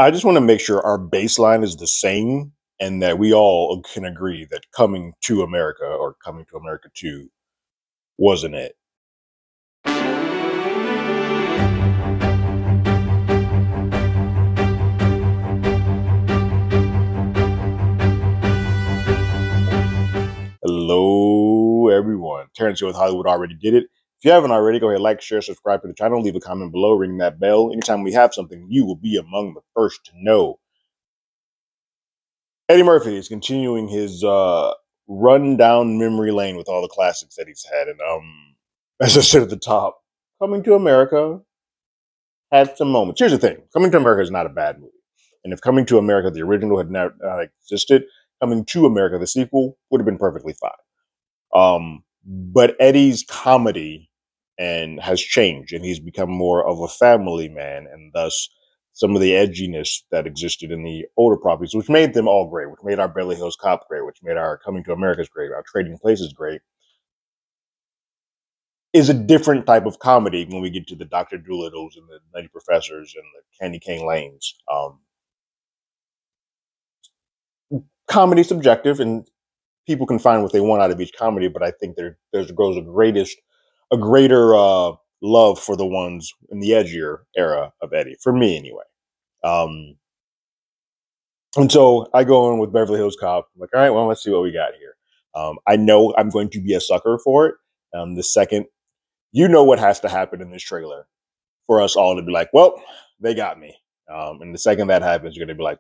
I just want to make sure our baseline is the same and that we all can agree that Coming to America or Coming to America 2 wasn't it. Hello, everyone. Terrence here with Hollywood Already Did It. If you haven't already, go ahead, like, share, subscribe to the channel, leave a comment below, ring that bell. Anytime we have something, you will be among the first to know. Eddie Murphy is continuing his run down memory lane with all the classics that he's had. And as I said at the top, Coming to America had some moments. Here's the thing. Coming to America is not a bad movie. And if Coming to America, the original, had not existed, Coming to America, the sequel, would have been perfectly fine. But Eddie's comedy has changed, and he's become more of a family man, and thus some of the edginess that existed in the older properties, which made them all great, which made our Beverly Hills Cop great, which made our Coming to America's great, our Trading Places great, is a different type of comedy when we get to the Dr. Doolittles and the Nutty Professors and the Candy Cane Lanes. Comedy subjective, and people can find what they want out of each comedy, but I think there grows a greater love for the ones in the edgier era of Eddie, for me anyway. And so I go in with Beverly Hills Cop. I'm like, all right, well, let's see what we got here. I know I'm going to be a sucker for it. The second, you know what has to happen in this trailer for us all to be like, well, they got me. And the second that happens, you're going to be like,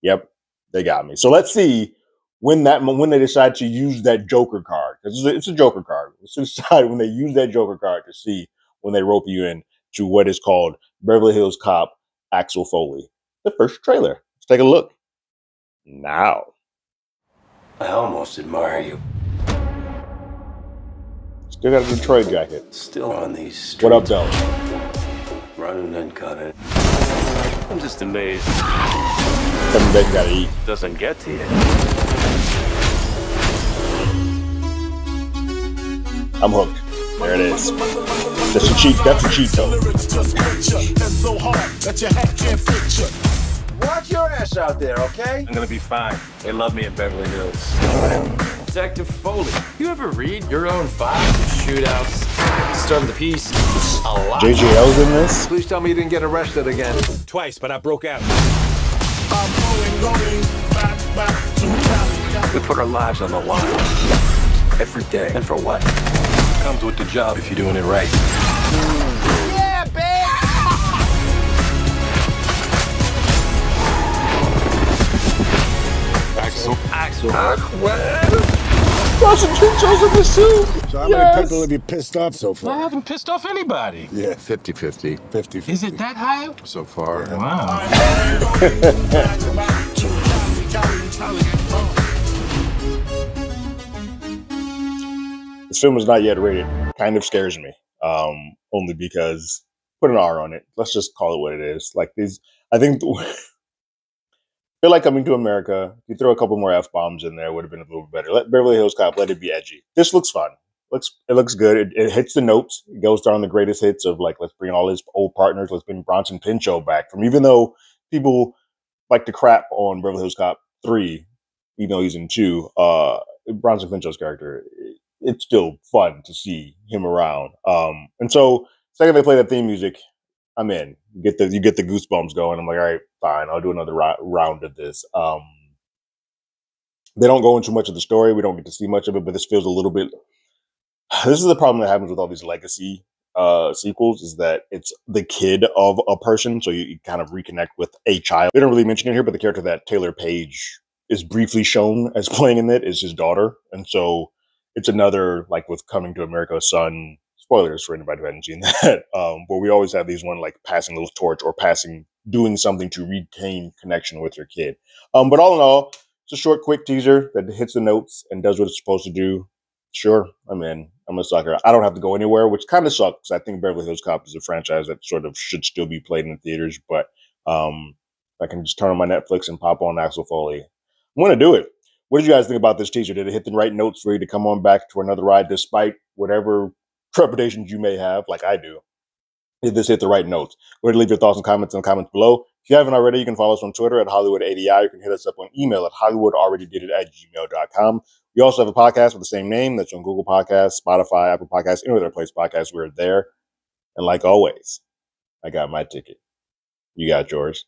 yep, they got me. So let's see when they decide to use that Joker card, because it's a Joker card. Let's decide when they use that Joker card to see when they rope you in to what is called Beverly Hills Cop Axel Foley. The first trailer. Let's take a look now. I almost admire you. Still got a Detroit jacket. Still on these streets. What up, though? Running and cutting. I'm just amazed. Something they gotta eat. Doesn't get to you. I'm hooked. There it is. That's a cheat. That's a cheat code. Watch your ass out there, okay? I'm gonna be fine. They love me in Beverly Hills. Detective Foley, you ever read your own files? Shootouts, start of the piece, a lot. JJL's in this? Please tell me you didn't get arrested again. Twice, but I broke out. We put our lives on the line. Every day. And for what? Comes with the job if you're doing it right. Yeah, bitch! Axel. Russell Pinchos in the suit. So how many people have you pissed off so I far? haven't pissed off anybody. Yeah, 50-50. 50-50. Is it that high? So far. Wow. This film is not yet rated. Kind of scares me. Only because put an R on it. Let's just call it what it is. Like these, I think. Feel like Coming to America. If you throw a couple more F-bombs in there, it would have been a little bit better. Let Beverly Hills Cop, let it be edgy. This looks fun. It looks good. It hits the notes. It goes down the greatest hits of like, let's bring all his old partners. Let's bring Bronson Pinchot back from, even though people like to crap on Beverly Hills Cop 3, even though he's in 2, Bronson Pinchot's character, it's still fun to see him around. And so second they play that theme music, I'm in. You get the goosebumps going. I'm like, all right, fine. I'll do another round of this. They don't go into much of the story. We don't get to see much of it, but this feels a little bit. This is the problem that happens with all these legacy sequels, is that it's the kid of a person, so you kind of reconnect with a child. They don't really mention it here, but the character that Taylor Page is briefly shown as playing in it is his daughter, and so it's another, like with Coming to America, son. Spoilers for anybody who hadn't seen that. But we always have these one like passing a little torch or doing something to retain connection with your kid. But all in all, it's a short, quick teaser that hits the notes and does what it's supposed to do. Sure, I'm in. I'm a sucker. I don't have to go anywhere, which kind of sucks. I think Beverly Hills Cop is a franchise that sort of should still be played in the theaters. But I can just turn on my Netflix and pop on Axel Foley. I'm going to do it. What did you guys think about this teaser? Did it hit the right notes for you to come on back to another ride despite whatever trepidations you may have, like I do? Did this hit the right notes? Go ahead and leave your thoughts and comments in the comments below. If you haven't already, you can follow us on Twitter at HollywoodADI. You can hit us up on email at HollywoodAlreadyDidIt@gmail.com. We also have a podcast with the same name that's on Google Podcasts, Spotify, Apple Podcasts, any other place podcasts. We're there. And like always, I got my ticket. You got yours.